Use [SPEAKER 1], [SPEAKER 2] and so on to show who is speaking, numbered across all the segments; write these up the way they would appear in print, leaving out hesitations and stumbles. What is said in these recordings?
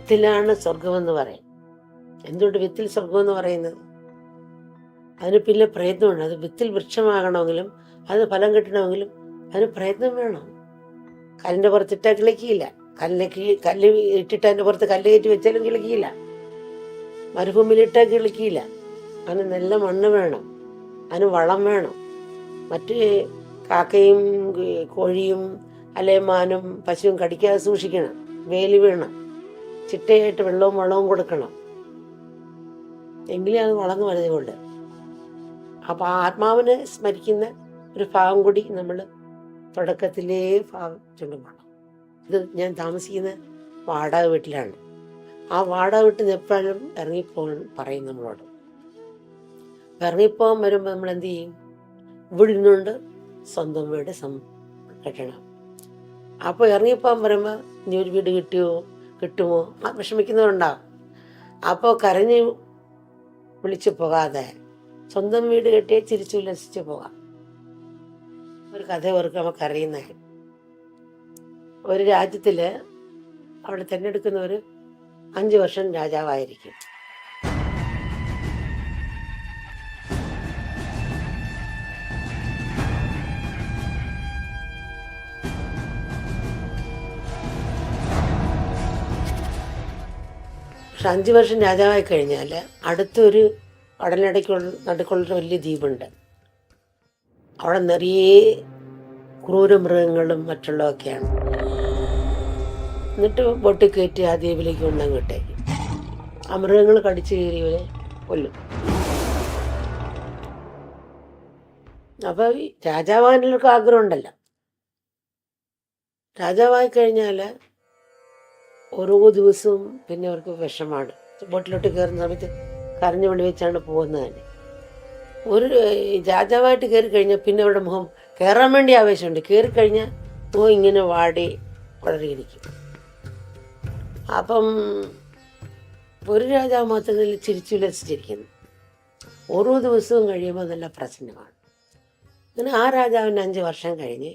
[SPEAKER 1] വിത്തിലാണ് സ്വർഗമെന്ന് പറയും. എന്തുകൊണ്ട് വിത്തിൽ സ്വർഗമെന്ന് പറയുന്നത്? അതിന് പിന്നെ പ്രയത്നമുണ്ട്. അത് വിത്തിൽ വൃക്ഷമാകണമെങ്കിലും അതിന് ഫലം കിട്ടണമെങ്കിലും അതിന് പ്രയത്നം വേണം. കല്ലിൻ്റെ പുറത്തിട്ടാൽ കിളിക്കില്ല. കല്ല് ഇട്ടിട്ട് അതിൻ്റെ പുറത്ത് കല്ല് കയറ്റി വെച്ചാലും കിളിക്കില്ല. മരുഭൂമിയിലിട്ടാൽ കിളിക്കില്ല. അതിന് നല്ല മണ്ണ് വേണം, അതിന് വളം വേണം. മറ്റ് കാക്കയും കോഴിയും അല്ലെ മാനും പശുവും കടിക്കാതെ സൂക്ഷിക്കണം. വേലി വേണം, ചിട്ടയായിട്ട് വെള്ളവും വളവും കൊടുക്കണം, എങ്കിലേ അത് വളർന്നു വരുന്നുകൊണ്ട്. അപ്പോൾ ആത്മാവിനെ സ്മരിക്കുന്ന ഒരു ഭാഗം കൂടി നമ്മൾ തുടക്കത്തിലേ ഭാഗം ചൊല്ലുമ്പോൾ. ഇത് ഞാൻ താമസിക്കുന്ന വാടക വീട്ടിലാണ്. ആ വാടക വീട്ടിൽ നിന്ന് എപ്പോഴും ഇറങ്ങിപ്പോകാൻ പറയും നമ്മളോട്. ഇറങ്ങിപ്പോകാൻ വരുമ്പോൾ നമ്മൾ എന്ത് ചെയ്യും? ഇവിടെ ഇരുന്നുകൊണ്ട് സ്വന്തം വീട് കെട്ടണം. അപ്പോൾ ഇറങ്ങിപ്പോകാൻ വരുമ്പോൾ ഇനി ഒരു വീട് കിട്ടുമോ വിഷമിക്കുന്നവരുണ്ടാവും. അപ്പോൾ കരഞ്ഞ് വിളിച്ചു പോകാതെ സ്വന്തം വീട് കെട്ടിയെ ചിരിച്ചുല്ലസിച്ച് പോകാം. ഒരു കഥ ഓർക്ക് നമുക്കറിയുന്ന, ഒരു രാജ്യത്തിൽ അവിടെ തിരഞ്ഞെടുക്കുന്നവർ 5 വർഷം രാജാവായിരിക്കും. പക്ഷെ 5 വർഷം രാജാവായി കഴിഞ്ഞാൽ അടുത്തൊരു നടുക്കുള്ളൊരു വലിയ ദ്വീപുണ്ട്. അവിടെ നിറയെ ക്രൂരമൃഗങ്ങളും മറ്റുള്ളതൊക്കെയാണ്. എന്നിട്ട് ബോട്ടിൽ കയറ്റി ആ ദ്വീപിലേക്ക് കൊണ്ടങ്ങ് വിട്ടേക്കും. ആ മൃഗങ്ങൾ കടിച്ചു കയറിയവരെ കൊല്ലും. അപ്പോൾ ഈ രാജാവാകാനുള്ളവർക്ക് ആഗ്രഹം ഉണ്ടല്ലോ. രാജാവായി കഴിഞ്ഞാൽ ഓരോ ദിവസവും പിന്നെ അവർക്ക് വിഷമാണ്. ബോട്ടിലോട്ട് കയറുന്ന സമയത്ത് കരഞ്ഞു വിളി വെച്ചാണ് പോകുന്നത് തന്നെ. ഒരു രാജാവായിട്ട് കയറി കഴിഞ്ഞാൽ പിന്നെ അവരുടെ മുഖം കയറാൻ വേണ്ടി ആവേശമുണ്ട്. കയറിക്കഴിഞ്ഞാൽ മുഖം ഇങ്ങനെ വാടി വളരെയിരിക്കും. അപ്പം ഒരു രാജാവ് മാത്രത്തിൽ ചിരിച്ചുല്ലസിച്ചിരിക്കുന്നു. ഓരോ ദിവസവും കഴിയുമ്പോൾ നല്ല പ്രശ്നമാണ്. അങ്ങനെ ആ രാജാവിന് 5 വർഷം കഴിഞ്ഞ്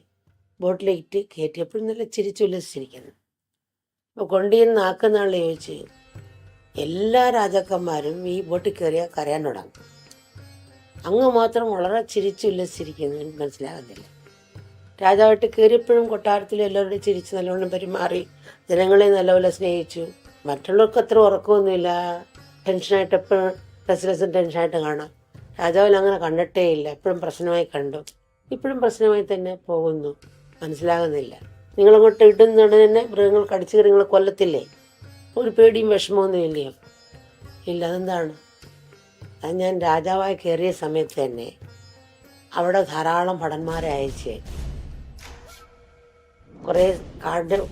[SPEAKER 1] ബോട്ടിലേക്ക് കയറ്റിയപ്പോഴും നല്ല ചിരിച്ചുല്ലസിച്ചിരിക്കുന്നു. അപ്പോൾ കൊണ്ടുചെന്ന് ആക്കുന്ന ആൾ ചോദിച്ച്, എല്ലാ രാജാക്കന്മാരും ഈ ബോട്ടിൽ കയറിയാൽ കരയാൻ തുടങ്ങും, അങ്ങ് മാത്രം വളരെ ചിരിച്ചുല്ലസിച്ചിരിക്കുന്നു, എനിക്ക് മനസ്സിലാകുന്നില്ല. രാജാവായിട്ട് കയറിയപ്പോഴും കൊട്ടാരത്തിൽ എല്ലാവരുടെയും ചിരിച്ച് നല്ലവണ്ണം പെരുമാറി, ജനങ്ങളെ നല്ലപോലെ സ്നേഹിച്ചു. മറ്റുള്ളവർക്ക് അത്ര ഉറക്കമൊന്നുമില്ല, ടെൻഷനായിട്ട് എപ്പോഴും റെസ്ലെസ്സും ടെൻഷനായിട്ട് കാണാം. രാജാവിൽ അങ്ങനെ കണ്ടിട്ടേ ഇല്ല, എപ്പോഴും പ്രശ്നമായി കണ്ടു. ഇപ്പോഴും പ്രശ്നമായി തന്നെ പോകുന്നു, മനസ്സിലാകുന്നില്ല. നിങ്ങളങ്ങോട്ട് ഇടുന്നുണ്ട് തന്നെ മൃഗങ്ങൾ കടിച്ചു കയറി നിങ്ങൾ കൊല്ലത്തില്ലേ? ഒരു പേടിയും വിഷമമൊന്നും ഇല്ലയോ? ഇല്ല. അതെന്താണ്? അത് ഞാൻ രാജാവായി കയറിയ സമയത്ത് തന്നെ അവിടെ ധാരാളം ഭടന്മാരെ അയച്ച്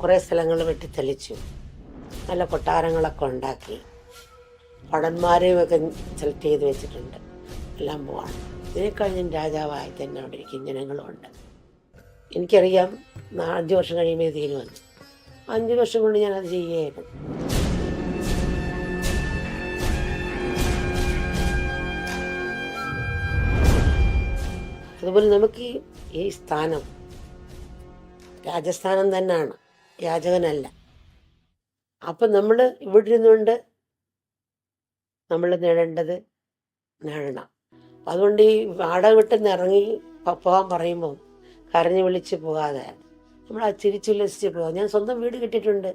[SPEAKER 1] കുറേ സ്ഥലങ്ങൾ വെട്ടിത്തെളിച്ചു, നല്ല കൊട്ടാരങ്ങളൊക്കെ ഉണ്ടാക്കി, ഭടന്മാരെയും ഒക്കെ സെലക്ട് ചെയ്ത് വെച്ചിട്ടുണ്ട്. എല്ലാം പോവാണ്. ഇതിനെ കഴിഞ്ഞ് രാജാവായി തന്നെ അവിടെ ഇരിക്കും, ജനങ്ങളുമുണ്ട്. എനിക്കറിയാം 5 വർഷം കഴിയുമ്പോൾ തീരുമാനം. 5 വർഷം കൊണ്ട് ഞാനത് ചെയ്യുകയായിരുന്നു. അതുപോലെ നമുക്ക് ഈ സ്ഥാനം രാജസ്ഥാനം തന്നെയാണ്, യാചകനല്ല. അപ്പം നമ്മൾ ഇവിടെ ഇരുന്നുകൊണ്ട് നമ്മൾ നേടേണ്ടത് നേടണം. അതുകൊണ്ട് ഈ വാടക വിട്ടെന്ന് ഇറങ്ങി പോകാൻ പറയുമ്പോൾ കരഞ്ഞു വിളിച്ച് പോകാതെ നമ്മൾ ആ ചിരിച്ചുല്ലസിച്ച് പോകാം. ഞാൻ സ്വന്തം വീട് കിട്ടിയിട്ടുണ്ട്,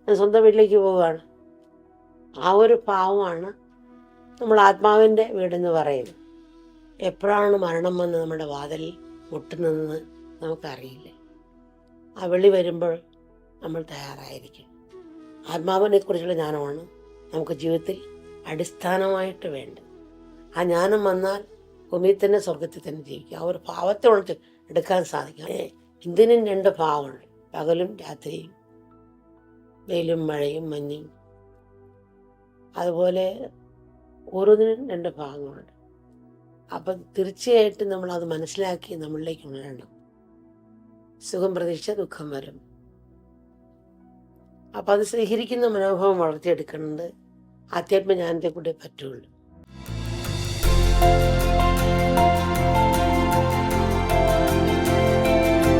[SPEAKER 1] ഞാൻ സ്വന്തം വീട്ടിലേക്ക് പോവുകയാണ്. ആ ഒരു ഭാവമാണ് നമ്മൾ ആത്മാവിൻ്റെ വീടെന്ന് പറയുന്നത്. എപ്പോഴാണ് മരണം വന്ന് നമ്മുടെ വാതിലിൽ മുട്ടുന്നതെന്ന് നമുക്കറിയില്ല. ആ വിളി വരുമ്പോൾ നമ്മൾ തയ്യാറായിരിക്കും. ആത്മാവിനെക്കുറിച്ചുള്ള ജ്ഞാനമാണ് നമുക്ക് ജീവിതത്തിൽ അടിസ്ഥാനമായിട്ട് വേണ്ടത്. ആ ജ്ഞാനം വന്നാൽ ഭൂമിയിൽ തന്നെ സ്വർഗത്തിൽ തന്നെ ജീവിക്കുക. ആ ഒരു ഭാവത്തെ ഉണർത്തി എടുക്കാൻ സാധിക്കും. എന്തിനും 2 ഭാവമുണ്ട്, പകലും രാത്രിയും, വെയിലും മഴയും മഞ്ഞും. അതുപോലെ ഓരോന്നിനും 2 ഭാഗങ്ങളുണ്ട്. അപ്പം തീർച്ചയായിട്ടും നമ്മളത് മനസ്സിലാക്കി നമ്മളിലേക്ക് ഉണരണം. സുഖം പ്രതീക്ഷ ദുഃഖം വരും. അപ്പം അത് സ്വീകരിക്കുന്ന മനോഭാവം വളർത്തിയെടുക്കുന്നത് ആധ്യാത്മജ്ഞാനത്തെ കൂടെ പറ്റുള്ളൂ.